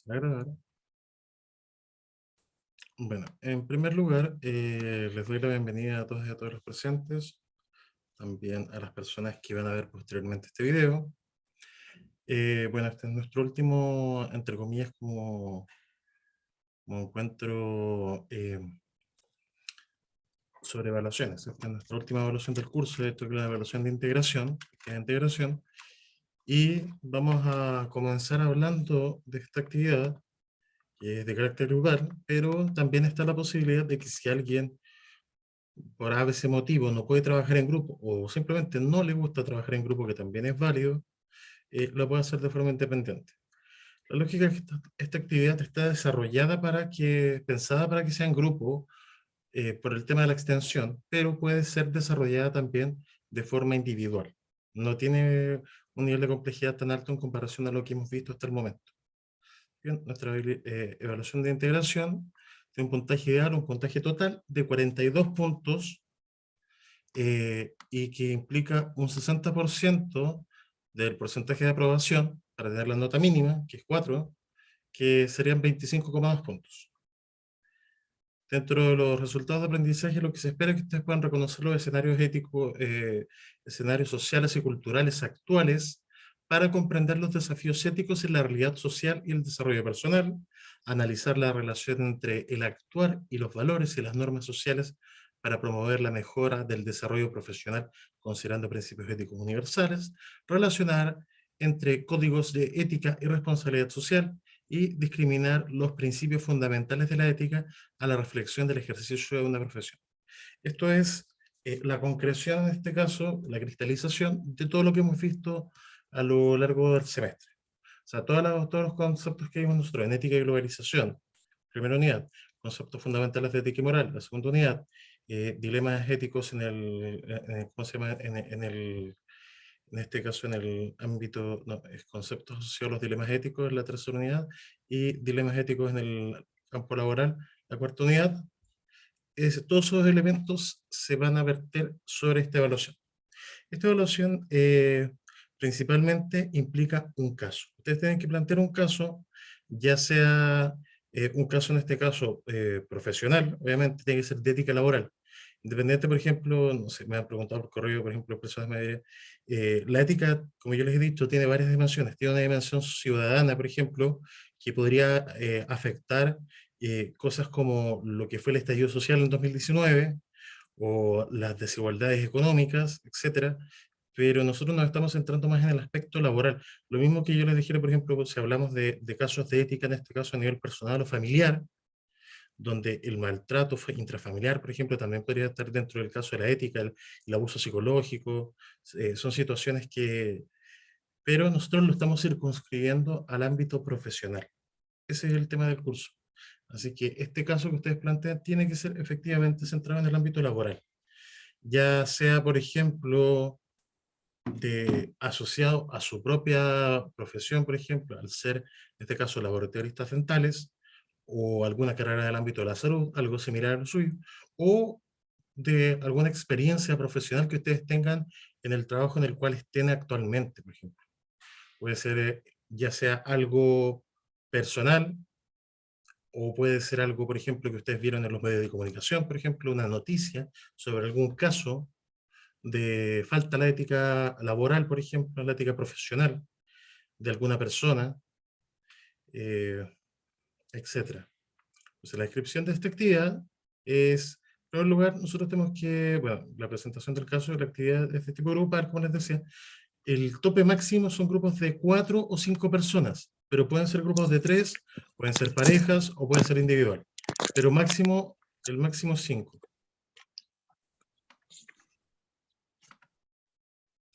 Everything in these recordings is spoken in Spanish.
A grabar. Bueno, en primer lugar, les doy la bienvenida a todos y a todos los presentes, también a las personas que van a ver posteriormente este video. Bueno, este es nuestro último, entre comillas, como encuentro sobre evaluaciones. Esta es nuestra última evaluación del curso, de esto que es la evaluación de integración, que es integración, y vamos a comenzar hablando de esta actividad que es de carácter grupal, pero también está la posibilidad de que si alguien por a veces motivo no puede trabajar en grupo o simplemente no le gusta trabajar en grupo, que también es válido, lo puede hacer de forma independiente. La lógica es que esta actividad está desarrollada pensada para que sea en grupo por el tema de la extensión, pero puede ser desarrollada también de forma individual. No tiene un nivel de complejidad tan alto en comparación a lo que hemos visto hasta el momento. Bien, nuestra evaluación de integración tiene un puntaje ideal, un puntaje total de 42 puntos y que implica un 60% del porcentaje de aprobación para tener la nota mínima, que es 4, que serían 25,2 puntos. Dentro de los resultados de aprendizaje, lo que se espera es que ustedes puedan reconocer los escenarios éticos, escenarios sociales y culturales actuales para comprender los desafíos éticos en la realidad social y el desarrollo personal, analizar la relación entre el actuar y los valores y las normas sociales para promover la mejora del desarrollo profesional considerando principios éticos universales, relacionar entre códigos de ética y responsabilidad social y discriminar los principios fundamentales de la ética a la reflexión del ejercicio de una profesión. Esto es la concreción, en este caso, la cristalización de todo lo que hemos visto a lo largo del semestre. O sea, todos los conceptos que vimos nosotros en ética y globalización, primera unidad, conceptos fundamentales de ética y moral, la segunda unidad, dilemas éticos ¿cómo se llama? En este caso en el ámbito, no, es conceptos asociados a los dilemas éticos en la tercera unidad y dilemas éticos en el campo laboral, la cuarta unidad. Todos esos elementos se van a verter sobre esta evaluación. Esta evaluación principalmente implica un caso. Ustedes tienen que plantear un caso, ya sea un caso en este caso profesional, obviamente tiene que ser de ética laboral. Independiente, por ejemplo, no sé, me han preguntado por correo, por ejemplo, personas me dirán, la ética, como yo les he dicho, tiene varias dimensiones. Tiene una dimensión ciudadana, por ejemplo, que podría afectar cosas como lo que fue el estallido social en 2019 o las desigualdades económicas, etcétera, pero nosotros nos estamos centrando más en el aspecto laboral. Lo mismo que yo les dijera, por ejemplo, si hablamos de casos de ética, en este caso a nivel personal o familiar, donde el maltrato intrafamiliar, por ejemplo, también podría estar dentro del caso de la ética, el abuso psicológico, son situaciones que, pero nosotros lo estamos circunscribiendo al ámbito profesional. Ese es el tema del curso. Así que este caso que ustedes plantean tiene que ser efectivamente centrado en el ámbito laboral, ya sea, por ejemplo, asociado a su propia profesión, por ejemplo, al ser, en este caso, laboratoristas dentales, o alguna carrera del ámbito de la salud, algo similar al suyo, o de alguna experiencia profesional que ustedes tengan en el trabajo en el cual estén actualmente, por ejemplo. Puede ser ya sea algo personal, o puede ser algo, por ejemplo, que ustedes vieron en los medios de comunicación, por ejemplo, una noticia sobre algún caso de falta a la ética laboral, por ejemplo, a la ética profesional de alguna persona, eh, etcétera. Entonces, la descripción de esta actividad es, en primer lugar, nosotros tenemos que, bueno, la presentación del caso de la actividad de este tipo de grupal, como les decía, el tope máximo son grupos de 4 o 5 personas, pero pueden ser grupos de 3, pueden ser parejas o pueden ser individual, pero máximo, el máximo es 5.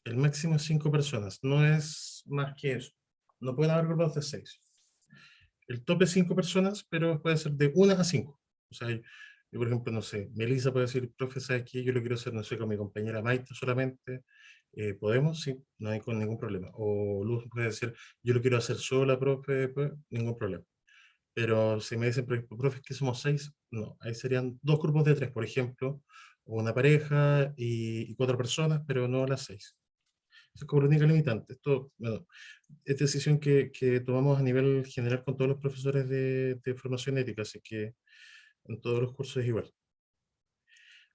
El máximo es 5 personas, no es más que eso. No pueden haber grupos de 6. El tope es 5 personas, pero puede ser de 1 a 5. O sea, yo, por ejemplo, no sé, Melissa puede decir, profe, ¿sabes qué? Yo lo quiero hacer, no sé, con mi compañera Maite solamente. ¿Podemos? Sí, no hay con ningún problema. O Luz puede decir, yo lo quiero hacer sola, profe, pues, ningún problema. Pero si me dicen, profe, es que somos 6, no, ahí serían 2 grupos de 3, por ejemplo, o una pareja y 4 personas, pero no las 6. Eso es como la única limitante. Esto, bueno, es decisión que tomamos a nivel general con todos los profesores de formación ética, así que en todos los cursos es igual.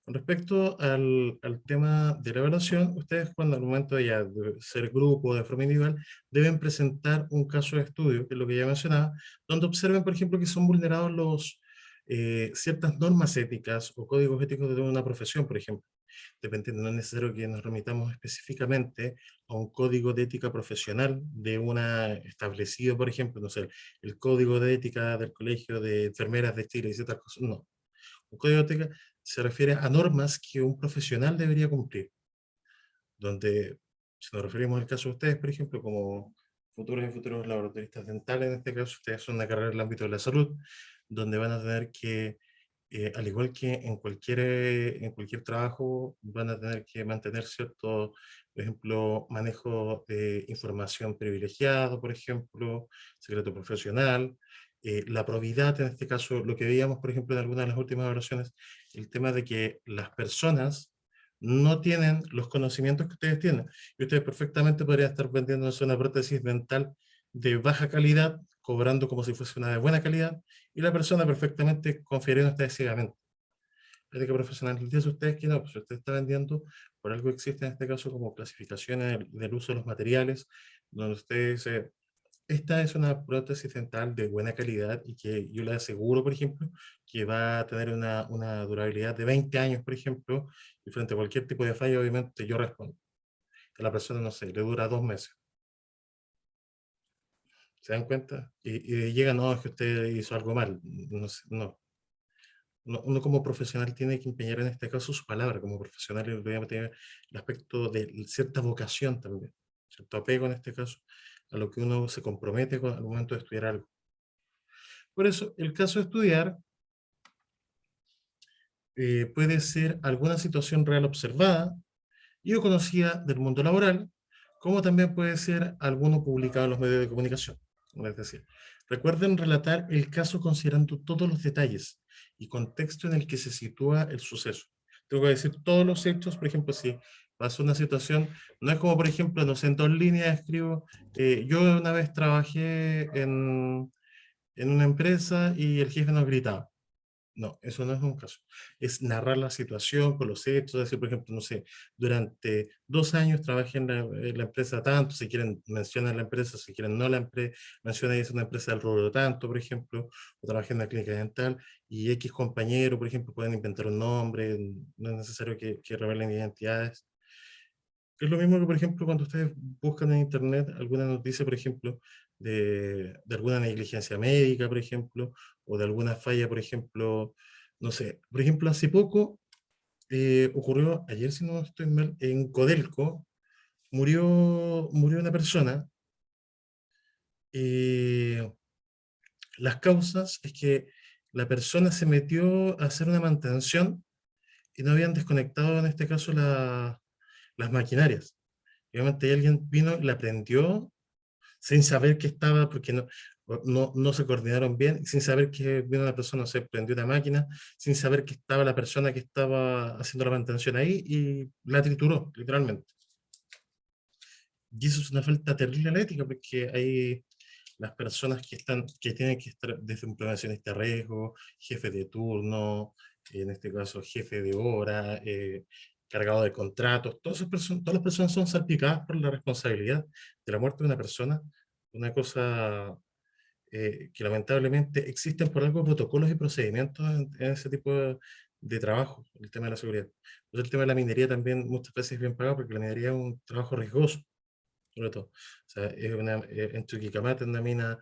Con respecto al tema de la evaluación, ustedes cuando al momento de, ya de ser grupo o de forma individual, deben presentar un caso de estudio, que es lo que ya mencionaba, donde observen, por ejemplo, que son vulnerados ciertas normas éticas o códigos éticos de una profesión, por ejemplo. Dependiendo, no es necesario que nos remitamos específicamente a un código de ética profesional de una establecido, por ejemplo, no sé, el código de ética del Colegio de Enfermeras de Chile y ciertas cosas. No, un código de ética se refiere a normas que un profesional debería cumplir, donde, si nos referimos al caso de ustedes, por ejemplo, como futuros y futuros laboratoristas dentales, en este caso, ustedes son una carrera en el ámbito de la salud, donde van a tener que, al igual que en cualquier trabajo, van a tener que mantener cierto, por ejemplo, manejo de información privilegiado, por ejemplo, secreto profesional, la probidad, en este caso, lo que veíamos, por ejemplo, en algunas de las últimas evaluaciones, el tema de que las personas no tienen los conocimientos que ustedes tienen. Y ustedes perfectamente podrían estar vendiéndose una prótesis dental de baja calidad, cobrando como si fuese una de buena calidad, y la persona perfectamente confiaría en ustedes ciegamente. La ética profesional les dice a ustedes que no, pues usted está vendiendo por algo que existe en este caso como clasificaciones del uso de los materiales, donde usted dice, esta es una prótesis dental de buena calidad y que yo le aseguro, por ejemplo, que va a tener una durabilidad de 20 años, por ejemplo, y frente a cualquier tipo de falla, obviamente yo respondo. Que a la persona, no sé, le dura 2 meses. ¿Se dan cuenta? Y llega, no, es que usted hizo algo mal. No, no. Uno como profesional tiene que empeñar en este caso su palabra, como profesional y debe tener el aspecto de cierta vocación también, cierto apego en este caso, a lo que uno se compromete al momento de estudiar algo. Por eso, el caso de estudiar puede ser alguna situación real observada y o conocida del mundo laboral, como también puede ser alguno publicado en los medios de comunicación. Es decir, recuerden relatar el caso considerando todos los detalles y contexto en el que se sitúa el suceso. Tengo que decir todos los hechos, por ejemplo, si pasó una situación, no es como, por ejemplo, no sé, en 2 líneas escribo, yo una vez trabajé en una empresa y el jefe nos gritaba. No, eso no es un caso. Es narrar la situación con los hechos, decir, por ejemplo, no sé, durante 2 años trabajé en la empresa tanto, si quieren mencionar la empresa, si quieren no la empresa, menciona es una empresa del rubro tanto, por ejemplo, o trabajé en una clínica dental, y X compañero, por ejemplo, pueden inventar un nombre, no es necesario que revelen identidades. Es lo mismo que, por ejemplo, cuando ustedes buscan en internet alguna noticia, por ejemplo, de alguna negligencia médica, por ejemplo, o de alguna falla, por ejemplo, no sé, por ejemplo, hace poco ocurrió, ayer si no estoy mal, en Codelco, murió una persona. eh, las causas es que la persona se metió a hacer una mantención y no habían desconectado, en este caso, las maquinarias. Y obviamente alguien vino y la prendió sin saber que estaba, porque no se coordinaron bien, sin saber que vino una persona, se prendió una máquina, sin saber que estaba la persona que estaba haciendo la mantención ahí y la trituró, literalmente. Y eso es una falta terrible a la ética, porque hay las personas que tienen que estar desde un prevencionista de riesgo, jefe de turno, en este caso jefe de hora, cargado de contratos, todas las personas son salpicadas por la responsabilidad de la muerte de una persona, una cosa que lamentablemente existen por algo protocolos y procedimientos en ese tipo de trabajo, el tema de la seguridad. Entonces, el tema de la minería también muchas veces es bien pagado porque la minería es un trabajo riesgoso, sobre todo. O sea, en Chuquicamata, una mina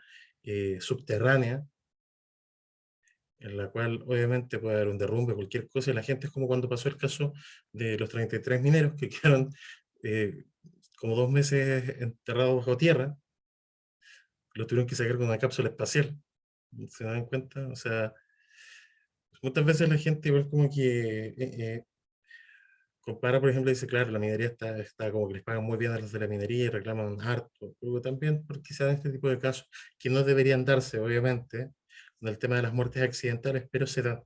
subterránea, en la cual obviamente puede haber un derrumbe, cualquier cosa, y la gente es como cuando pasó el caso de los 33 mineros que quedaron eh, como 2 meses enterrados bajo tierra, los tuvieron que sacar con una cápsula espacial. ¿Se dan cuenta? O sea, muchas veces la gente igual como que compara, por ejemplo, dice, claro, la minería está como que les pagan muy bien a los de la minería y reclaman harto, pero también porque se dan este tipo de casos que no deberían darse, obviamente, en el tema de las muertes accidentales, pero se dan.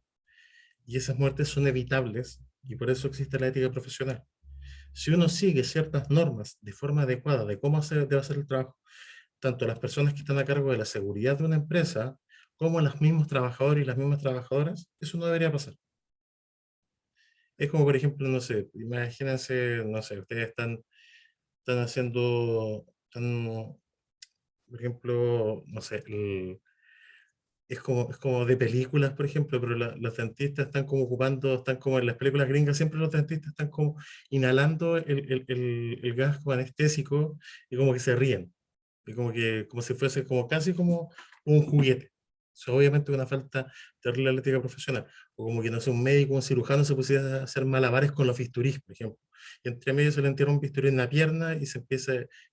Y esas muertes son evitables y por eso existe la ética profesional. Si uno sigue ciertas normas de forma adecuada de cómo debe hacer el trabajo, tanto las personas que están a cargo de la seguridad de una empresa, como los mismos trabajadores y las mismas trabajadoras, eso no debería pasar. Es como, por ejemplo, no sé, imagínense, no sé, ustedes están haciendo, por ejemplo, no sé, es como de películas, por ejemplo, pero los dentistas están como ocupando, están como en las películas gringas, siempre los dentistas están como inhalando el gas como anestésico y como que se ríen, y como que, como si fuese como casi como un juguete. Eso obviamente es una falta terrible de la ética profesional. O como que no sé, un médico, un cirujano se pusiera a hacer malabares con los bisturís, por ejemplo. Y entre medio se le entierra un bisturí en la pierna y se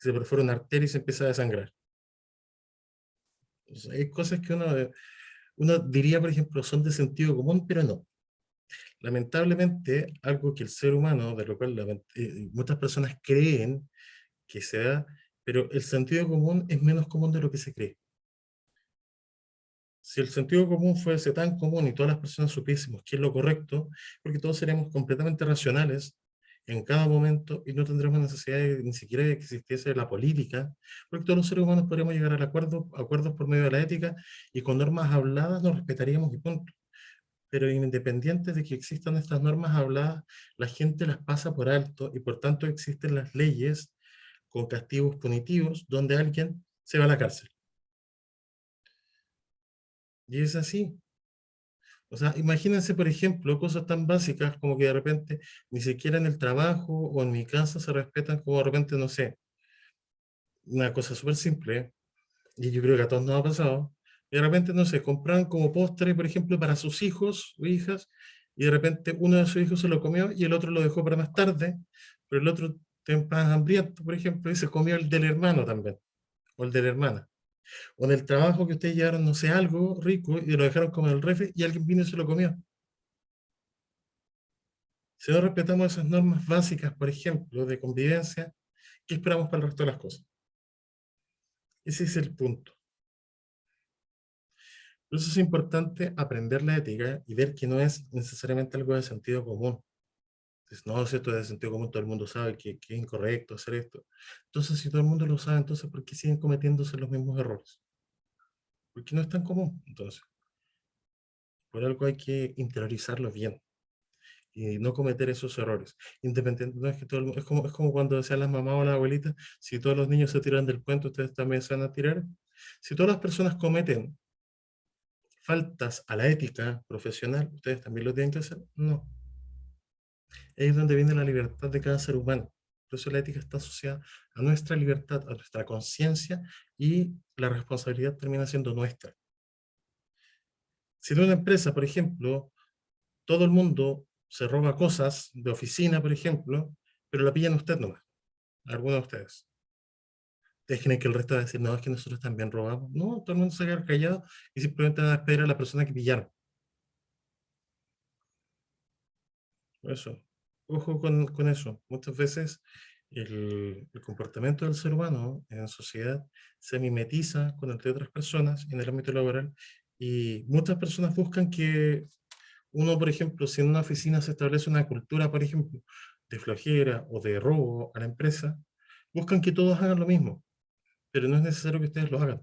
perfora una arteria y se empieza a desangrar. O sea, hay cosas que uno diría, por ejemplo, son de sentido común, pero no. Lamentablemente, algo que el ser humano, de lo cual muchas personas creen que se da, pero el sentido común es menos común de lo que se cree. Si el sentido común fuese tan común y todas las personas supiésemos qué es lo correcto, porque todos seríamos completamente racionales en cada momento y no tendríamos necesidad ni siquiera de que existiese la política, porque todos los seres humanos podríamos llegar al acuerdos por medio de la ética y con normas habladas nos respetaríamos y punto. Pero independiente de que existan estas normas habladas, la gente las pasa por alto y por tanto existen las leyes con castigos punitivos donde alguien se va a la cárcel. Y es así. O sea, imagínense, por ejemplo, cosas tan básicas como que de repente ni siquiera en el trabajo o en mi casa se respetan, como de repente, no sé, una cosa súper simple, y yo creo que a todos nos ha pasado, y de repente, no sé, compran como postre, por ejemplo, para sus hijos o hijas, y de repente uno de sus hijos se lo comió y el otro lo dejó para más tarde, pero el otro más hambriento, por ejemplo, y se comió el del hermano también, o el de la hermana. O en el trabajo que ustedes llevaron, no sé, algo rico y lo dejaron como en el refri y alguien vino y se lo comió. Si no respetamos esas normas básicas, por ejemplo, de convivencia, ¿qué esperamos para el resto de las cosas? Ese es el punto. Por eso es importante aprender la ética y ver que no es necesariamente algo de sentido común. Entonces, no, si esto es de sentido común, todo el mundo sabe que es incorrecto hacer esto. Entonces, si todo el mundo lo sabe, entonces, ¿por qué siguen cometiéndose los mismos errores? Porque no es tan común. Entonces, por algo hay que interiorizarlo bien y no cometer esos errores. Independiente, no es que todo es como cuando decían las mamás o las abuelitas, si todos los niños se tiran del puente, ustedes también se van a tirar. Si todas las personas cometen faltas a la ética profesional, ustedes también lo tienen que hacer. No. Ahí es donde viene la libertad de cada ser humano. Por eso la ética está asociada a nuestra libertad, a nuestra conciencia y la responsabilidad termina siendo nuestra. Si en una empresa, por ejemplo, todo el mundo se roba cosas de oficina, por ejemplo, pero la pillan usted nomás, algunos de ustedes. ¿Ustedes creen que el resto va a decir, no, es que nosotros también robamos? No, todo el mundo se va a quedar callado y simplemente van a despedir a la persona que pillaron. Por eso, ojo con eso. Muchas veces el comportamiento del ser humano en sociedad se mimetiza con el de otras personas en el ámbito laboral y muchas personas buscan que uno, por ejemplo, si en una oficina se establece una cultura, por ejemplo, de flojera o de robo a la empresa, buscan que todos hagan lo mismo, pero no es necesario que ustedes lo hagan.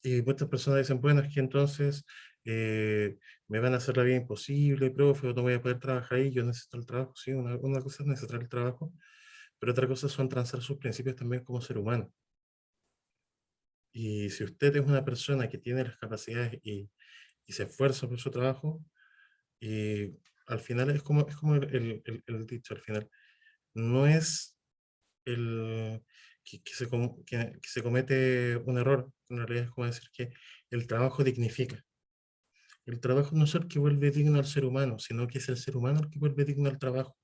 Y muchas personas dicen, bueno, es que entonces me van a hacer la vida imposible, profe, o no voy a poder trabajar ahí, yo necesito el trabajo. Sí, una cosa es necesitar el trabajo, pero otra cosa son transar sus principios también como ser humano. Y si usted es una persona que tiene las capacidades y se esfuerza por su trabajo, y al final es como el dicho, al final, no es el, que se comete un error, en realidad es como decir que el trabajo dignifica. El trabajo no es el que vuelve digno al ser humano, sino que es el ser humano el que vuelve digno al trabajo.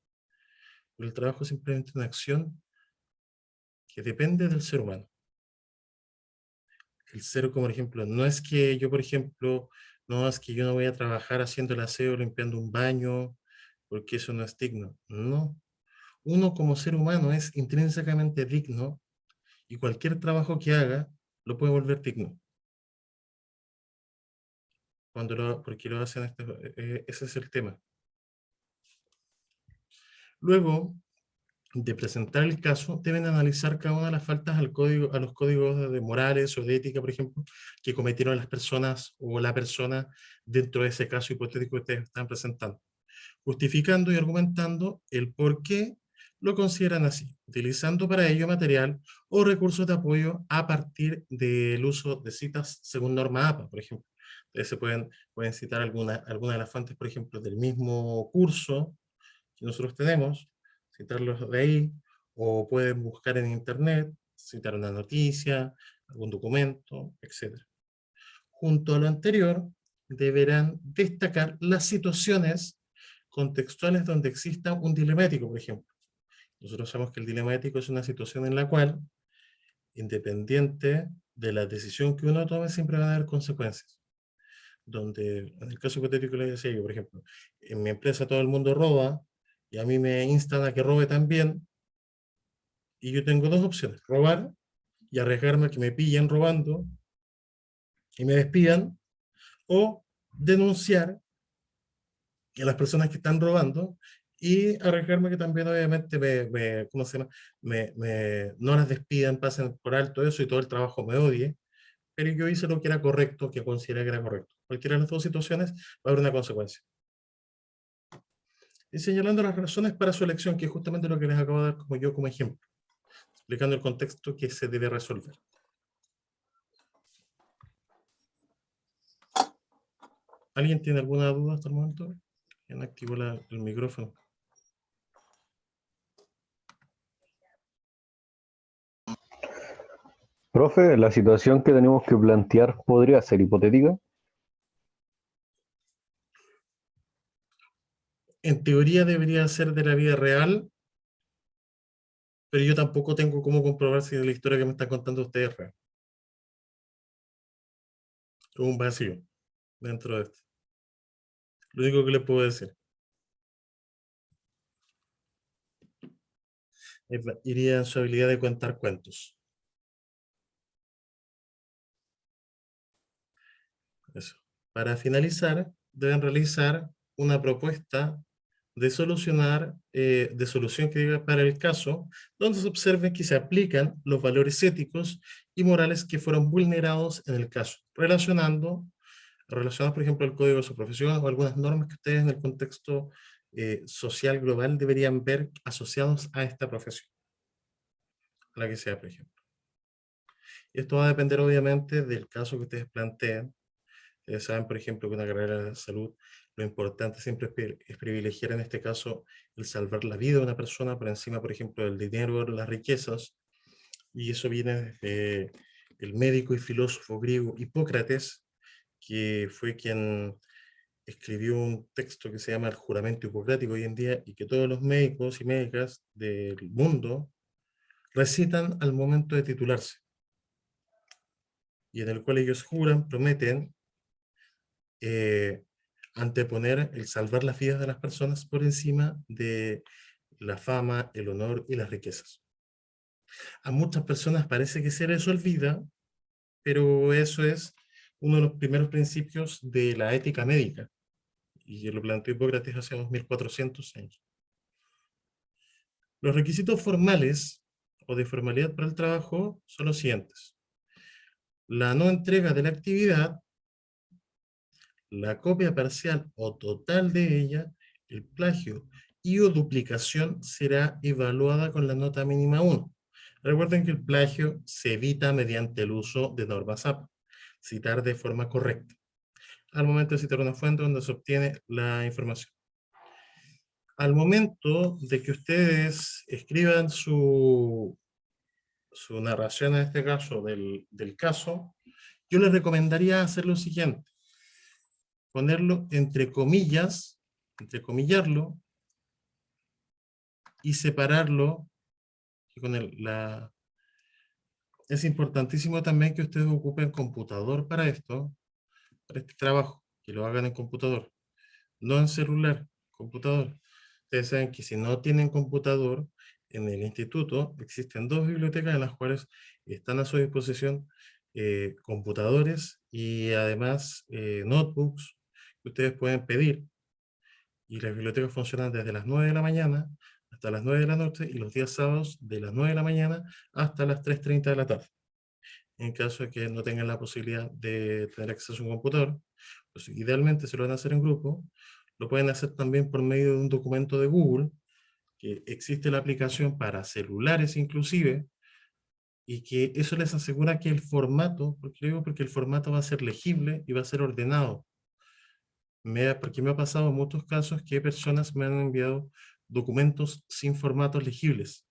El trabajo es simplemente una acción que depende del ser humano. El ser, como por ejemplo, no es que yo, por ejemplo, no es que yo no voy a trabajar haciendo el aseo, limpiando un baño, porque eso no es digno. No. Uno como ser humano es intrínsecamente digno y cualquier trabajo que haga lo puede volver digno. Porque lo hacen, ese es el tema. Luego de presentar el caso, deben analizar cada una de las faltas a los códigos de morales o de ética, por ejemplo, que cometieron las personas o la persona dentro de ese caso hipotético que ustedes están presentando, justificando y argumentando el por qué lo consideran así, utilizando para ello material o recursos de apoyo a partir del uso de citas según norma APA, por ejemplo. Entonces pueden citar alguna de las fuentes, por ejemplo, del mismo curso que nosotros tenemos, citarlos de ahí, o pueden buscar en internet, citar una noticia, algún documento, etc. Junto a lo anterior, deberán destacar las situaciones contextuales donde exista un dilema ético, por ejemplo. Nosotros sabemos que el dilema ético es una situación en la cual, independiente de la decisión que uno tome, siempre van a haber consecuencias. Donde, en el caso hipotético que le decía yo, por ejemplo, en mi empresa todo el mundo roba, y a mí me instan a que robe también, y yo tengo dos opciones: robar y arriesgarme a que me pillen robando y me despidan, o denunciar a las personas que están robando y arriesgarme que también obviamente ¿cómo se llama? No las despidan, pasen por alto eso y todo el trabajo me odie, pero yo hice lo que era correcto, que consideré que era correcto. Cualquiera de las dos situaciones va a haber una consecuencia. Y señalando las razones para su elección, que es justamente lo que les acabo de dar como ejemplo, explicando el contexto que se debe resolver. ¿Alguien tiene alguna duda hasta el momento? ¿Quién activó el micrófono? Profe, la situación que tenemos que plantear podría ser hipotética. En teoría debería ser de la vida real, pero yo tampoco tengo cómo comprobar si la historia que me están contando ustedes es real. Es un vacío dentro de esto. Lo único que les puedo decir. Iría en su habilidad de contar cuentos. Eso. Para finalizar, deben realizar una propuesta de solución que diga para el caso, donde se observe que se aplican los valores éticos y morales que fueron vulnerados en el caso, relacionados, por ejemplo, al código de su profesión o algunas normas que ustedes en el contexto social global deberían ver asociados a esta profesión, a la que sea, por ejemplo. Y esto va a depender, obviamente, del caso que ustedes planteen. Saben, por ejemplo, que una carrera de salud, lo importante siempre es privilegiar en este caso el salvar la vida de una persona por encima, por ejemplo, del dinero, las riquezas, y eso viene desde el médico y filósofo griego Hipócrates, que fue quien escribió un texto que se llama el juramento hipocrático hoy en día y que todos los médicos y médicas del mundo recitan al momento de titularse, y en el cual ellos juran, prometen eh, anteponer el salvar las vidas de las personas por encima de la fama, el honor y las riquezas. A muchas personas parece que se les olvida, pero eso es uno de los primeros principios de la ética médica, y lo planteó Hipócrates hace unos 1400 años. Los requisitos formales o de formalidad para el trabajo son los siguientes: la no entrega de la actividad, la copia parcial o total de ella, el plagio y o duplicación será evaluada con la nota mínima 1. Recuerden que el plagio se evita mediante el uso de normas APA. Citar de forma correcta al momento de citar una fuente donde se obtiene la información. Al momento de que ustedes escriban su narración, en este caso, del caso, yo les recomendaría hacer lo siguiente: ponerlo entrecomillarlo, y separarlo con es importantísimo también que ustedes ocupen computador para este trabajo, que lo hagan en computador, no en celular, computador. Ustedes saben que si no tienen computador, en el instituto existen dos bibliotecas en las cuales están a su disposición computadores y además notebooks que ustedes pueden pedir, y las bibliotecas funcionan desde las 9 de la mañana hasta las 9 de la noche y los días sábados de las 9 de la mañana hasta las 3:30 de la tarde. En caso de que no tengan la posibilidad de tener acceso a un computador, pues idealmente si lo van a hacer en grupo, lo pueden hacer también por medio de un documento de Google, que existe la aplicación para celulares inclusive, y que eso les asegura que el formato, porque digo, porque el formato va a ser legible y va a ser ordenado. Porque me ha pasado en muchos casos que personas me han enviado documentos sin formatos legibles,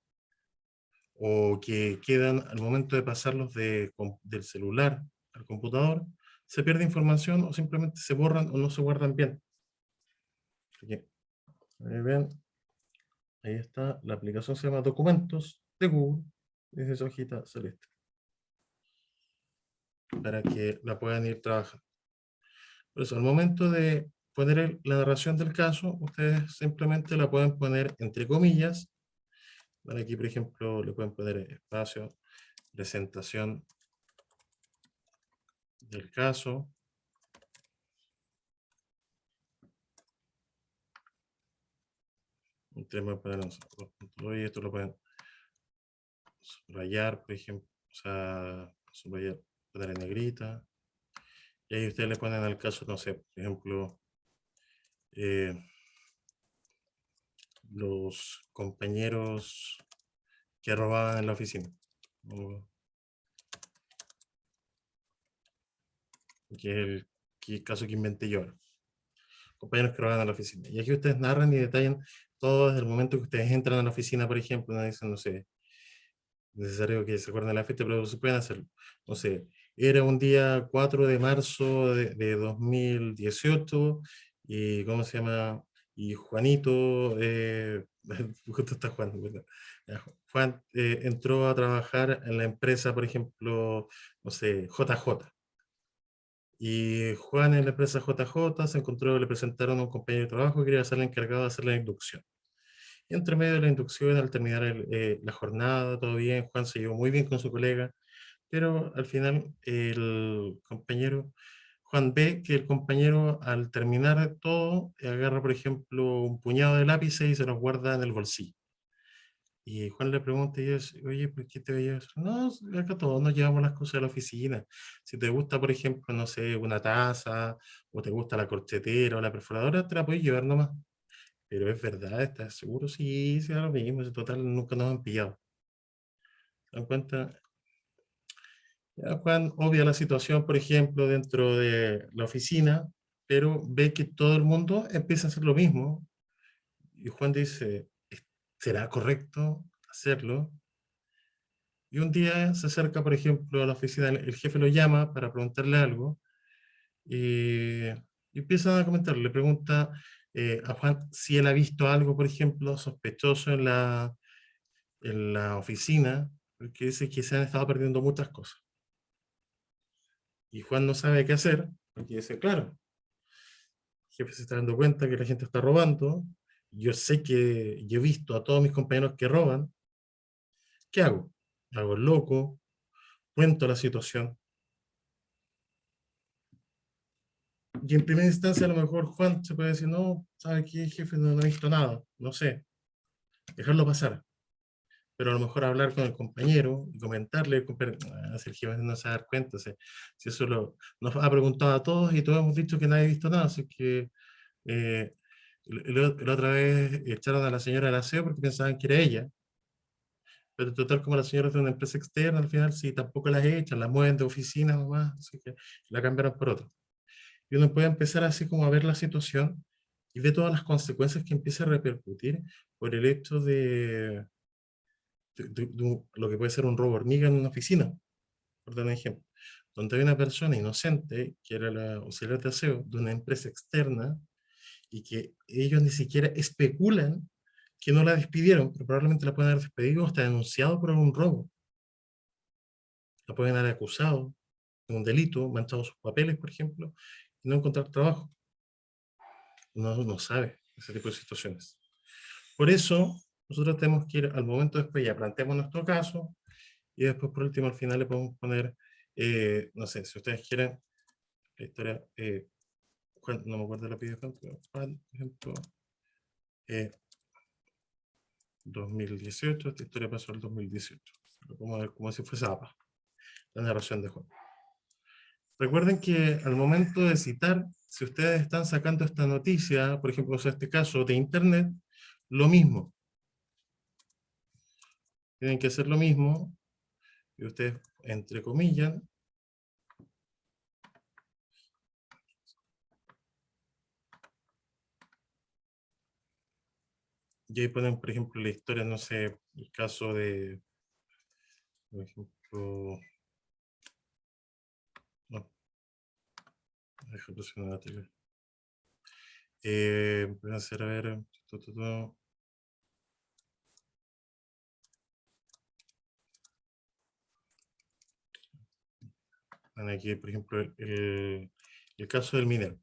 o que quedan al momento de pasarlos del celular al computador, se pierde información o simplemente se borran o no se guardan bien. Así que, ahí ven, ahí está, la aplicación se llama Documentos de Google, desde esa hojita celeste, para que la puedan ir trabajando. Por eso, al momento de poner la narración del caso, ustedes simplemente la pueden poner entre comillas. Vale, aquí, por ejemplo, le pueden poner espacio, presentación del caso. Ustedes pueden poner, no sé, y esto lo pueden subrayar, por ejemplo, o sea, subrayar, poner en negrita. Y ahí ustedes le ponen al caso, no sé, por ejemplo, eh, los compañeros que robaban en la oficina. Que es el caso que inventé yo ahora. Compañeros que robaban a la oficina. Y aquí ustedes narran y detallan todo desde el momento que ustedes entran a la oficina, por ejemplo, no dicen, no sé, necesario que se acuerden de la fecha, pero se pueden hacerlo. No sé, era un día 4 de marzo de 2018 y, ¿cómo se llama? Y Juanito, justo está Juan, ¿verdad? Ya, Juan entró a trabajar en la empresa, por ejemplo, no sé, JJ. Y Juan en la empresa JJ se encontró, le presentaron a un compañero de trabajo que quería ser el encargado de hacer la inducción. Y entre medio de la inducción, al terminar la jornada, todo bien, Juan se llevó muy bien con su colega, pero al final el compañero, Juan ve que el compañero al terminar todo, agarra, por ejemplo, un puñado de lápices y se los guarda en el bolsillo. Y Juan le pregunta y es, oye, ¿por qué te llevas? No, acá todos nos llevamos las cosas de la oficina. Si te gusta, por ejemplo, no sé, una taza, o te gusta la corchetera o la perforadora, te la puedes llevar nomás. Pero es verdad, ¿estás seguro? Sí, sí, da lo mismo. En total, nunca nos han pillado. ¿Te das cuenta? Ya Juan obvia la situación, por ejemplo, dentro de la oficina, pero ve que todo el mundo empieza a hacer lo mismo. Y Juan dice, ¿será correcto hacerlo? Y un día se acerca, por ejemplo, a la oficina, el jefe lo llama para preguntarle algo y empieza a comentar, le pregunta a Juan si él ha visto algo, por ejemplo, sospechoso en la oficina, porque dice que se han estado perdiendo muchas cosas. Y Juan no sabe qué hacer, porque dice, claro, el jefe se está dando cuenta que la gente está robando, yo sé que yo he visto a todos mis compañeros que roban, ¿qué hago? Hago el loco, cuento la situación. Y en primera instancia a lo mejor Juan se puede decir, no, ¿sabe qué, jefe? No, no he visto nada, no sé, dejarlo pasar. Pero a lo mejor hablar con el compañero y comentarle, si el jefe no se va a dar cuenta, si eso nos ha preguntado a todos y todos hemos dicho que nadie ha visto nada, así que eh, la otra vez echaron a la señora del aseo porque pensaban que era ella, pero total como la señora es de una empresa externa, al final sí, tampoco las echan, las mueven de oficina nomás, así que la cambiaron por otra. Y uno puede empezar así como a ver la situación y ve todas las consecuencias que empieza a repercutir por el hecho de lo que puede ser un robo hormiga en una oficina, por dar un ejemplo, donde hay una persona inocente, que era la auxiliar de aseo de una empresa externa, y que ellos ni siquiera especulan que no la despidieron, pero probablemente la pueden haber despedido o hasta denunciado por un robo. La pueden haber acusado de un delito, manchado sus papeles, por ejemplo, y no encontrar trabajo. No sabe ese tipo de situaciones. Por eso, nosotros tenemos que ir al momento después, ya planteamos nuestro caso, y después por último al final le podemos poner, no sé, si ustedes quieren, la historia, Juan, no me acuerdo el apellido, pero Juan, por ejemplo, eh, 2018, esta historia pasó en el 2018. Como si fuese APA, la narración de Juan. Recuerden que al momento de citar, si ustedes están sacando esta noticia, por ejemplo, en este caso de internet, lo mismo. Tienen que hacer lo mismo, y ustedes, entre comillas, y ahí ponen, por ejemplo, la historia, no sé, el caso de, por ejemplo, no, déjame presionar la tele. Voy a hacer, a ver, Bueno, aquí, por ejemplo, el caso del minero.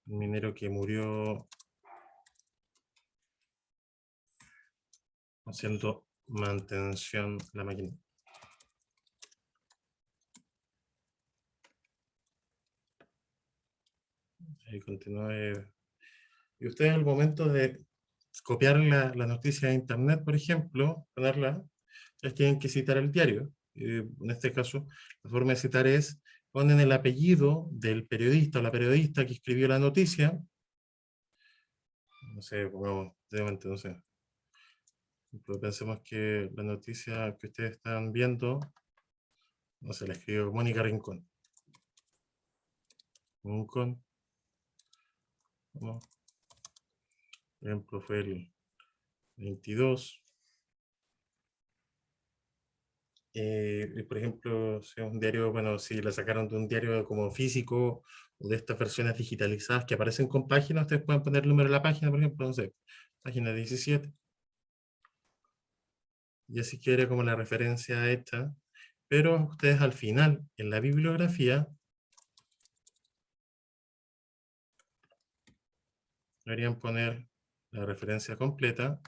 Un minero que murió haciendo mantención de la máquina. Ahí continúa. Y ustedes al momento de copiar la noticia de internet, por ejemplo, ponerla, ustedes tienen que citar el diario. En este caso, la forma de citar es, ponen el apellido del periodista o la periodista que escribió la noticia. No sé, pongamos, no sé. Pero pensemos que la noticia que ustedes están viendo, no sé, la escribió Mónica Rincón. Rincón, ¿no? Por ejemplo, fue el 22. Por ejemplo, si es un diario, bueno, si la sacaron de un diario como físico o de estas versiones digitalizadas que aparecen con páginas, ustedes pueden poner el número de la página, por ejemplo, no sé, página 17. Y así quiere como la referencia a esta. Pero ustedes al final, en la bibliografía, deberían poner la referencia completa.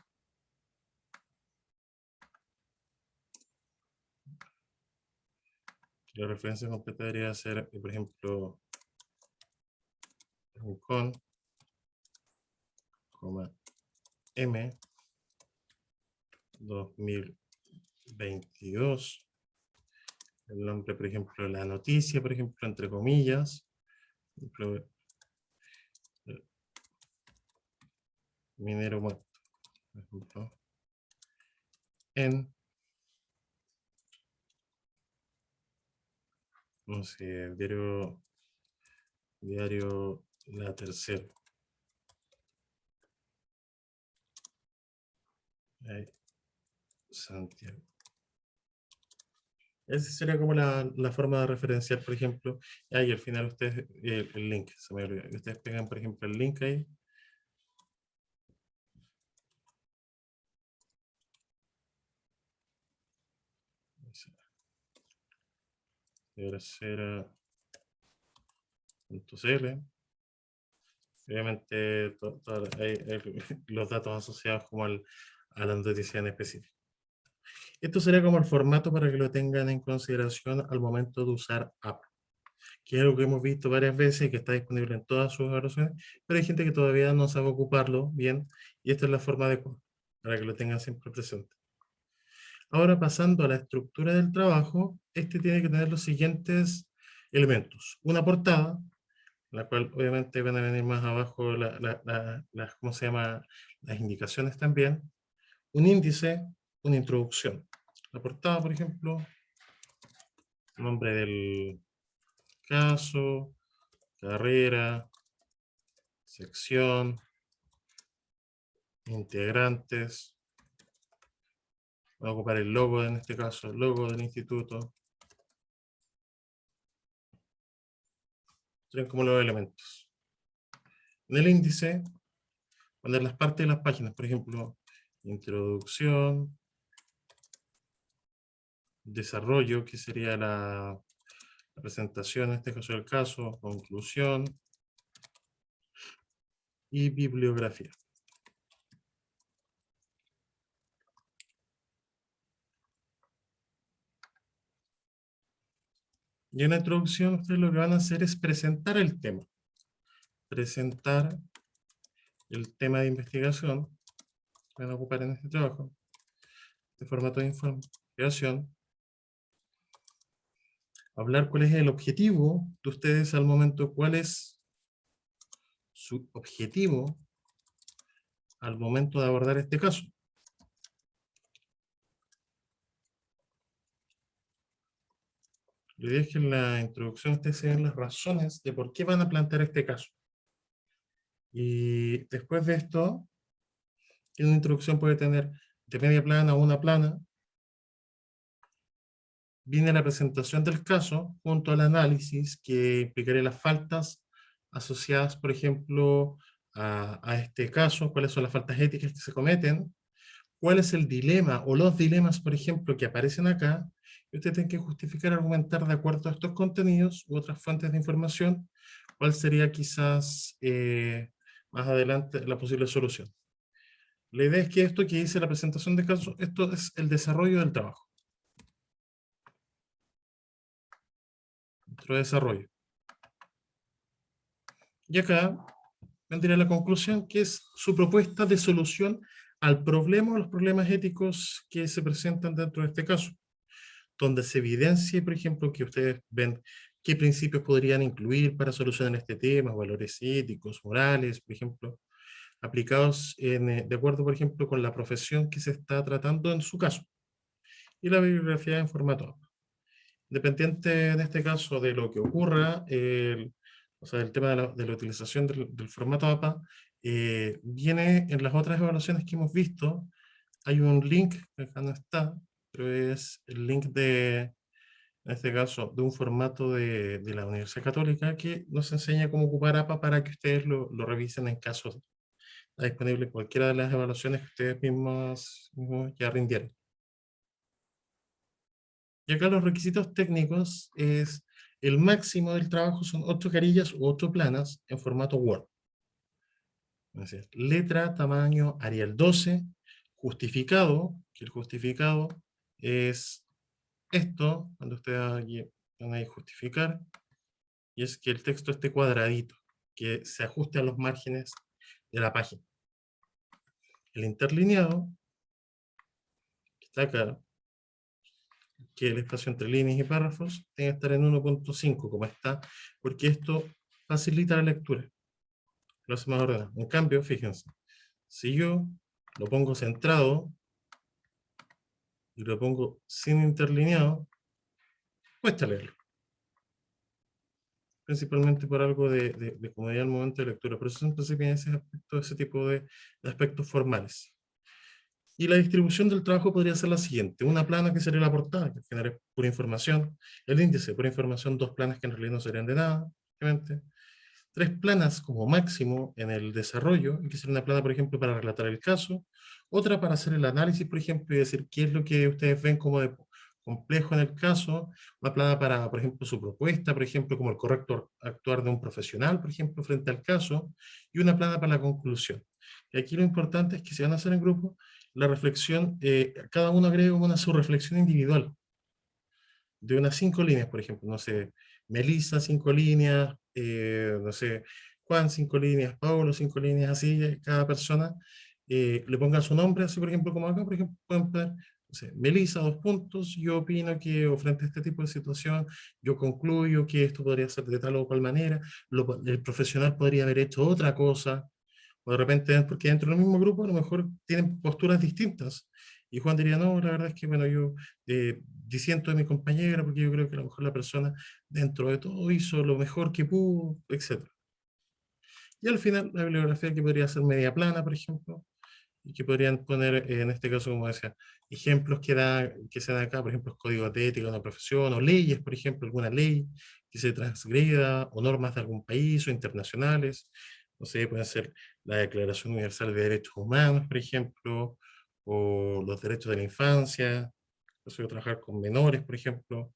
La referencia completa debería ser, por ejemplo, con, M 2022. El nombre, por ejemplo, la noticia, por ejemplo, entre comillas. Por ejemplo, minero muerto, por ejemplo, en, no sé, diario La Tercera. Ahí, Santiago. Esa sería como la forma de referenciar, por ejemplo. Ahí al final ustedes, el link, se me olvidó. Ustedes pegan, por ejemplo, el link ahí. Tercera.cl. Obviamente, los datos asociados como a la noticia en específico. Esto sería como el formato para que lo tengan en consideración al momento de usar app, que es algo que hemos visto varias veces y que está disponible en todas sus versiones, pero hay gente que todavía no sabe ocuparlo bien, y esta es la forma adecuada, para que lo tengan siempre presente. Ahora, pasando a la estructura del trabajo, este tiene que tener los siguientes elementos. Una portada, la cual obviamente van a venir más abajo ¿cómo se llama? Las indicaciones también. Un índice, una introducción. La portada, por ejemplo, nombre del caso, carrera, sección, integrantes. Voy a ocupar el logo, en este caso, el logo del instituto. Tienen como los elementos. En el índice, poner las partes de las páginas, por ejemplo, introducción, desarrollo, que sería la presentación, en este caso del caso, conclusión y bibliografía. Y en la introducción ustedes lo que van a hacer es presentar el tema. presentar el tema de investigación que van a ocupar en este trabajo, de formato de investigación, hablar cuál es el objetivo de ustedes al momento, cuál es su objetivo al momento de abordar este caso. La idea es que en la introducción ustedes se den las razones de por qué van a plantear este caso. Y después de esto, una introducción puede tener de media plana a una plana. Viene la presentación del caso junto al análisis que implicaría las faltas asociadas, por ejemplo, a este caso, cuáles son las faltas éticas que se cometen, cuál es el dilema o los dilemas, por ejemplo, que aparecen acá, y usted tiene que justificar, argumentar de acuerdo a estos contenidos u otras fuentes de información, cuál sería quizás más adelante la posible solución. La idea es que esto que dice la presentación de caso, esto es el desarrollo del trabajo. Nuestro desarrollo. Y acá vendría la conclusión, que es su propuesta de solución al problema o los problemas éticos que se presentan dentro de este caso, donde se evidencie, por ejemplo, que ustedes ven qué principios podrían incluir para solucionar este tema, valores éticos, morales, por ejemplo, aplicados de acuerdo, por ejemplo, con la profesión que se está tratando en su caso, y la bibliografía en formato APA. Independiente en este caso de lo que ocurra, o sea, el tema de la utilización del formato APA, viene en las otras evaluaciones que hemos visto. Hay un link, que acá no está, pero es el link de, en este caso, de un formato de la Universidad Católica que nos enseña cómo ocupar APA para que ustedes lo revisen en caso. Está disponible en cualquiera de las evaluaciones que ustedes mismos ya rindieron. Y acá los requisitos técnicos es el máximo del trabajo son 8 carillas u 8 planas en formato Word. Es decir, letra, tamaño, Arial 12, justificado, que el justificado es esto, cuando ustedes aquí van a justificar, y es que el texto esté cuadradito, que se ajuste a los márgenes de la página. El interlineado, que está acá, que el espacio entre líneas y párrafos tiene que estar en 1.5, como está, porque esto facilita la lectura, lo hace más ordenado. En cambio, fíjense, si yo lo pongo centrado y lo pongo sin interlineado, cuesta leerlo. Principalmente por algo de comodidad al momento de lectura. Por eso siempre se piensa ese aspecto, ese tipo de aspectos formales. Y la distribución del trabajo podría ser la siguiente. Una plana que sería la portada, que genere pura información. El índice, pura información. 2 planas que en realidad no serían de nada, obviamente. 3 planas como máximo en el desarrollo, que sería una plana, por ejemplo, para relatar el caso. Otra para hacer el análisis, por ejemplo, y decir qué es lo que ustedes ven como de complejo en el caso. Una plana para, por ejemplo, su propuesta, por ejemplo, como el correcto actuar de un profesional, por ejemplo, frente al caso. Y una plana para la conclusión. Y aquí lo importante es que si van a hacer en grupo, la reflexión, cada uno agrega una su reflexión individual, de unas 5 líneas, por ejemplo, no sé, Melissa 5 líneas, no sé, Juan 5 líneas, Pablo 5 líneas, así, cada persona le ponga su nombre, así por ejemplo, como acá, por ejemplo, pueden poner, no sé, Melissa 2 puntos, yo opino que o frente a este tipo de situación, yo concluyo que esto podría ser de tal o cual manera, el profesional podría haber hecho otra cosa, o de repente, porque dentro del mismo grupo a lo mejor tienen posturas distintas. Y Juan diría, no, la verdad es que, bueno, yo disiento de mi compañera porque yo creo que a lo mejor la persona dentro de todo hizo lo mejor que pudo, etc. Y al final, la bibliografía que podría ser media plana, por ejemplo, y que podrían poner, en este caso, como decía, ejemplos que se dan acá, por ejemplo, códigos de ética de una profesión, o leyes, por ejemplo, alguna ley que se transgreda, o normas de algún país o internacionales. No sé, pueden ser la Declaración Universal de Derechos Humanos, por ejemplo, o los derechos de la infancia, eso de trabajar con menores, por ejemplo,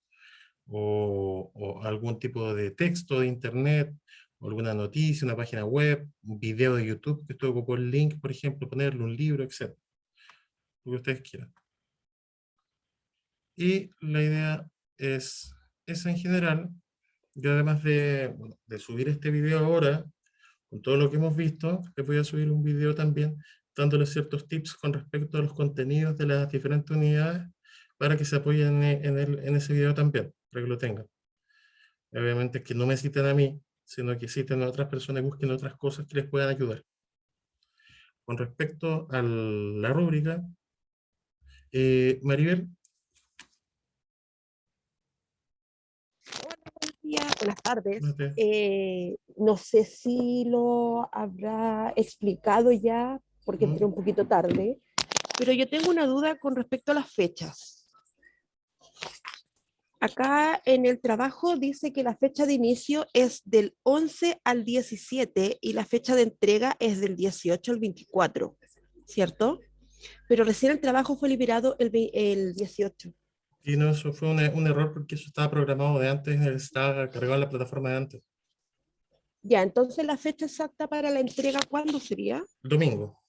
o algún tipo de texto de internet, o alguna noticia, una página web, un video de YouTube, que usted ocupó el link, por ejemplo, ponerle un libro, etc. Lo que ustedes quieran. Y la idea es esa en general. Yo además de, bueno, de subir este video ahora, con todo lo que hemos visto, les voy a subir un video también dándoles ciertos tips con respecto a los contenidos de las diferentes unidades para que se apoyen en ese video también, para que lo tengan. Obviamente que no me citen a mí, sino que citen a otras personas y busquen otras cosas que les puedan ayudar. Con respecto a la rúbrica, Maribel, Buenas tardes. mate. No sé si lo habrá explicado ya, porque entré un poquito tarde, pero yo tengo una duda con respecto a las fechas. Acá en el trabajo dice que la fecha de inicio es del 11 al 17 y la fecha de entrega es del 18 al 24, ¿cierto? Pero recién el trabajo fue liberado el 18. Y no, eso fue un error porque eso estaba programado de antes, estaba cargado en la plataforma de antes. Ya, entonces la fecha exacta para la entrega, ¿cuándo sería? Domingo.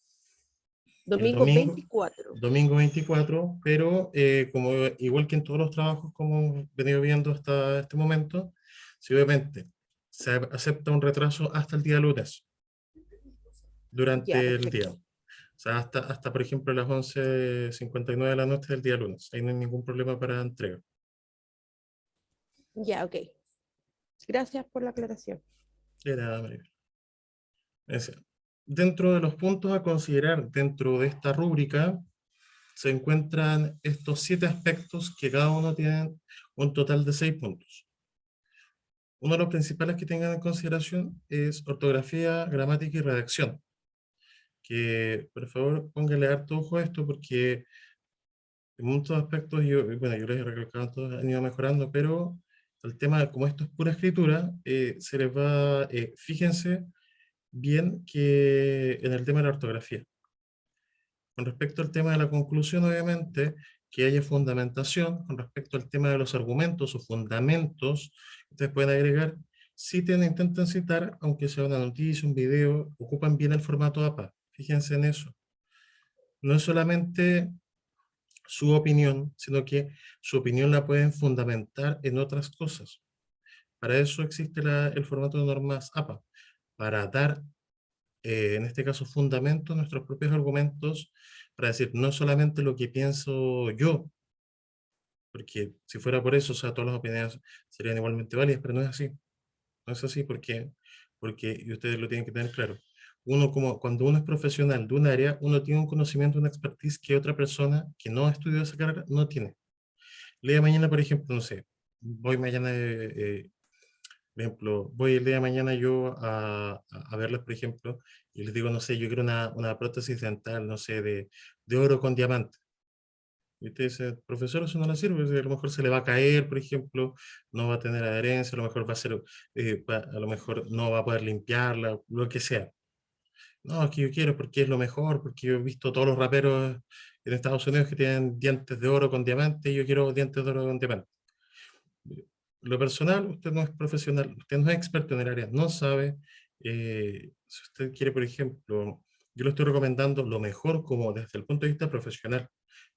El Domingo domingo, 24. domingo 24, pero como igual que en todos los trabajos como hemos venido viendo hasta este momento, si obviamente se acepta un retraso hasta el día lunes, Ya, durante el día. perfecto. O sea, hasta por ejemplo las 11:59 de la noche del día lunes. Ahí no hay ningún problema para entrega. Ya, ok. Gracias por la aclaración. Era, María. Dentro de los puntos a considerar dentro de esta rúbrica, se encuentran estos 7 aspectos que cada uno tiene un total de 6 puntos. Uno de los principales que tengan en consideración es ortografía, gramática y redacción. Que por favor pónganle harto ojo a esto porque en muchos aspectos, bueno, yo les he recalcado, todos han ido mejorando, pero el tema, como esto es pura escritura, se les va, fíjense bien que en el tema de la ortografía. Con respecto al tema de la conclusión, obviamente, que haya fundamentación. Con respecto al tema de los argumentos o fundamentos, ustedes pueden agregar, citen, intentan citar, aunque sea una noticia, un video, ocupan bien el formato APA. Fíjense en eso. No es solamente su opinión, sino que su opinión la pueden fundamentar en otras cosas. Para eso existe el formato de normas APA, para dar en este caso, fundamento nuestros propios argumentos para decir no solamente lo que pienso yo, porque si fuera por eso, o sea, todas las opiniones serían igualmente válidas, pero no es así. No es así porque y ustedes lo tienen que tener claro. Cuando uno es profesional de un área, uno tiene un conocimiento, una expertise que otra persona que no ha estudiado esa carrera no tiene. Lea mañana, por ejemplo, no sé, voy mañana por ejemplo, voy el día de mañana yo a verles, por ejemplo, y les digo, no sé, yo quiero una prótesis dental, no sé, de oro con diamante. Y usted dice, profesor, eso no le sirve, a lo mejor se le va a caer, por ejemplo, no va a tener adherencia, a lo mejor va a ser, a lo mejor no va a poder limpiarla, lo que sea. No, es que yo quiero porque es lo mejor, porque yo he visto todos los raperos en Estados Unidos que tienen dientes de oro con diamante, y yo quiero dientes de oro con diamante. Lo personal, usted no es profesional, usted no es experto en el área, no sabe. Si usted quiere, por ejemplo, yo le estoy recomendando lo mejor como desde el punto de vista profesional.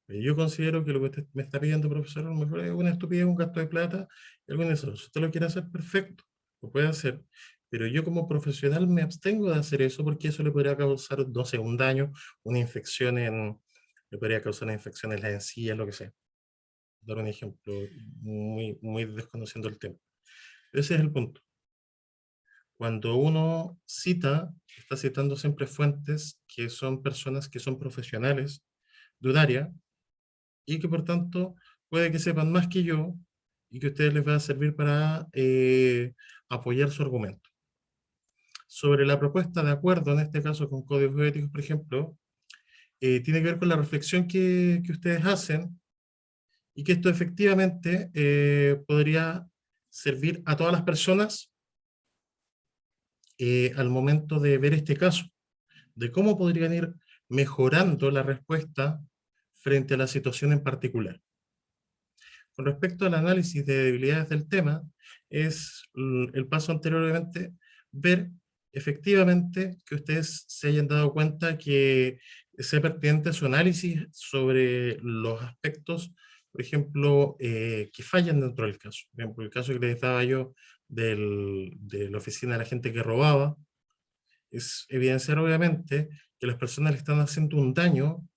Yo considero que lo que usted me está pidiendo, profesor, a lo mejor es una estupidez, un gasto de plata, y algo de eso. Si usted lo quiere hacer, perfecto, lo puede hacer. Pero yo como profesional me abstengo de hacer eso porque eso le podría causar, no sé, un daño, una infección le podría causar una infección en las encías, lo que sea. Dar un ejemplo muy, muy desconociendo el tema. Ese es el punto. Cuando uno cita, está citando siempre fuentes que son personas que son profesionales de un área y que por tanto puede que sepan más que yo y que a ustedes les va a servir para apoyar su argumento. Sobre la propuesta de acuerdo, en este caso con códigos éticos, por ejemplo, tiene que ver con la reflexión que ustedes hacen y que esto efectivamente podría servir a todas las personas al momento de ver este caso, de cómo podrían ir mejorando la respuesta frente a la situación en particular. Con respecto al análisis de debilidades del tema, es el paso anterior, obviamente, ver efectivamente que ustedes se hayan dado cuenta que sea pertinente su análisis sobre los aspectos, por ejemplo, que fallan dentro del caso. Por ejemplo, el caso que les daba yo de la oficina de la gente que robaba, es evidenciar obviamente que las personas le están haciendo un daño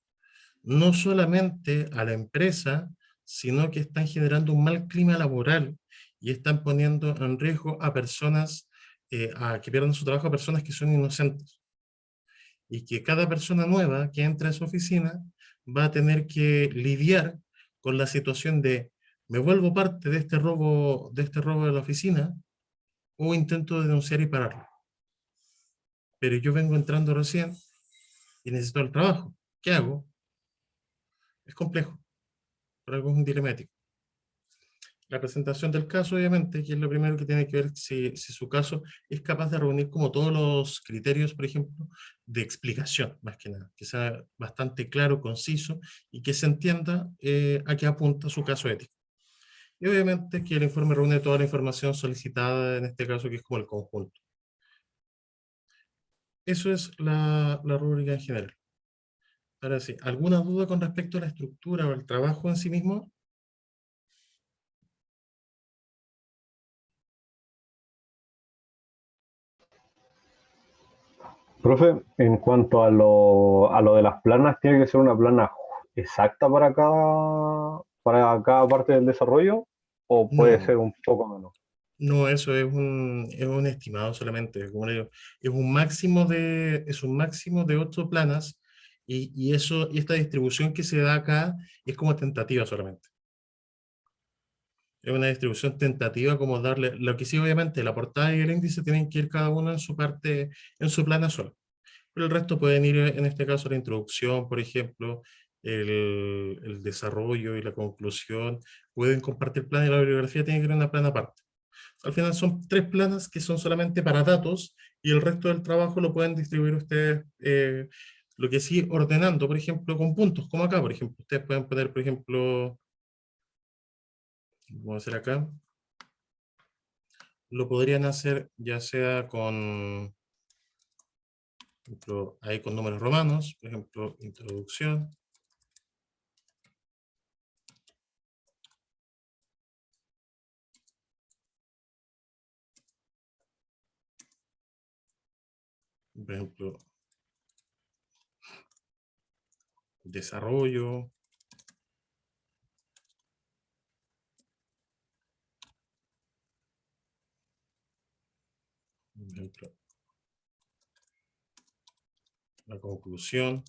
no solamente a la empresa, sino que están generando un mal clima laboral y están poniendo en riesgo a personas, a que pierdan su trabajo, a personas que son inocentes. Y que cada persona nueva que entra a su oficina va a tener que lidiar con la situación de me vuelvo parte de este robo de la oficina o intento denunciar y pararlo. Pero yo vengo entrando recién y necesito el trabajo. ¿Qué hago? Es complejo, por algo es un dilema ético. La presentación del caso, obviamente, que es lo primero que tiene que ver si su caso es capaz de reunir como todos los criterios, por ejemplo, de explicación, más que nada, que sea bastante claro, conciso y que se entienda a qué apunta su caso ético. Y obviamente que el informe reúne toda la información solicitada, en este caso, que es como el conjunto. Eso es la rúbrica en general. Ahora sí, ¿alguna duda con respecto a la estructura o al trabajo en sí mismo? Profe, en cuanto a lo de las planas, ¿tiene que ser una plana exacta para cada parte del desarrollo? ¿O puede No, ser un poco menos? no, eso es un estimado solamente. Como le digo, es un máximo de 8 planas y y esta distribución que se da acá es como tentativa solamente. Es una distribución tentativa como darle, lo que sí obviamente la portada y el índice tienen que ir cada uno en su parte, en su plana sola. Pero el resto pueden ir, en este caso, la introducción, por ejemplo, el desarrollo y la conclusión. Pueden compartir plan y la bibliografía tiene que ir en una plana aparte. Al final son 3 planas que son solamente para datos y el resto del trabajo lo pueden distribuir ustedes, lo que sí, ordenando, por ejemplo, con puntos, como acá, por ejemplo. Ustedes pueden poner, por ejemplo, vamos a hacer acá, lo podrían hacer ya sea con, por ejemplo, ahí con números romanos, por ejemplo, introducción, por ejemplo, desarrollo, por ejemplo, la conclusión,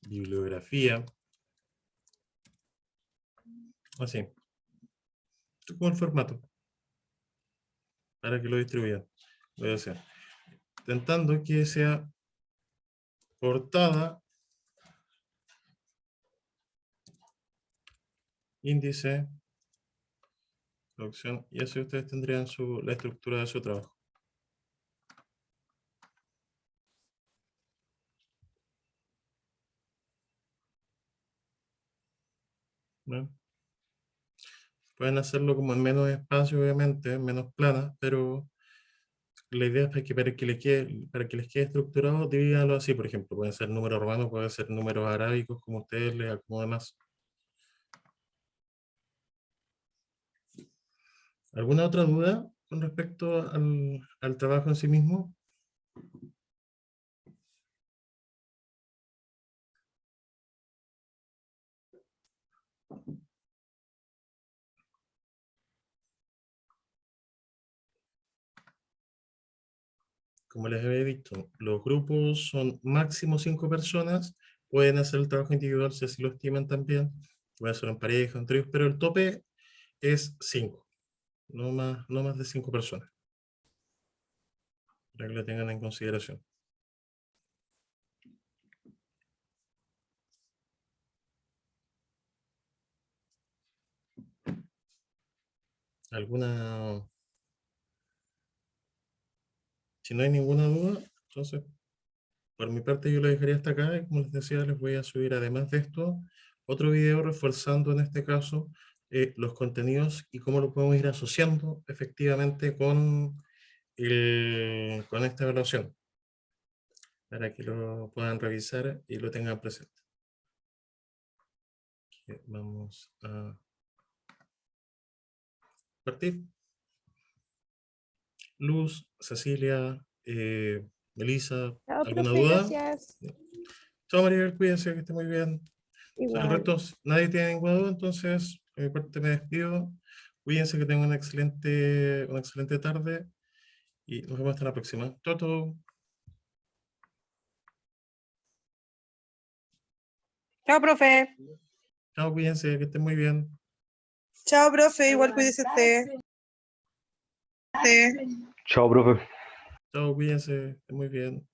bibliografía, así. Esto es como el formato para que lo distribuyan. Voy a hacer, intentando que sea portada, índice, producción, y así ustedes tendrían la estructura de su trabajo. ¿No? Pueden hacerlo como en menos espacio, obviamente, en menos planas, pero la idea es para que les quede estructurado, divídanlo así, por ejemplo, pueden ser números romanos, pueden ser números arábicos, como ustedes les acomode más. ¿Alguna otra duda con respecto al trabajo en sí mismo? Como les había dicho, los grupos son máximo 5 personas, pueden hacer el trabajo individual si así lo estiman también, puede ser en pareja, en tríos, pero el tope es 5, no más de 5 personas, para que lo tengan en consideración. ¿Alguna? Si no hay ninguna duda, entonces por mi parte yo lo dejaría hasta acá y como les decía, les voy a subir además de esto otro video reforzando en este caso los contenidos y cómo lo podemos ir asociando efectivamente con esta evaluación para que lo puedan revisar y lo tengan presente. que vamos a partir. Luz, Cecilia, Melissa, Chao, ¿alguna profe, duda? gracias. Chao, María, cuídense, que esté muy bien. El Igual. resto, nadie tiene ninguna duda, entonces, por mi parte me despido. Cuídense, que tengan una excelente tarde y nos vemos hasta la próxima. Chao, chao. Chao, profe. Chao, cuídense, que estén muy bien. Chao, profe. Igual cuídese usted. Chao, profe. Chao, cuídense, que estén muy bien.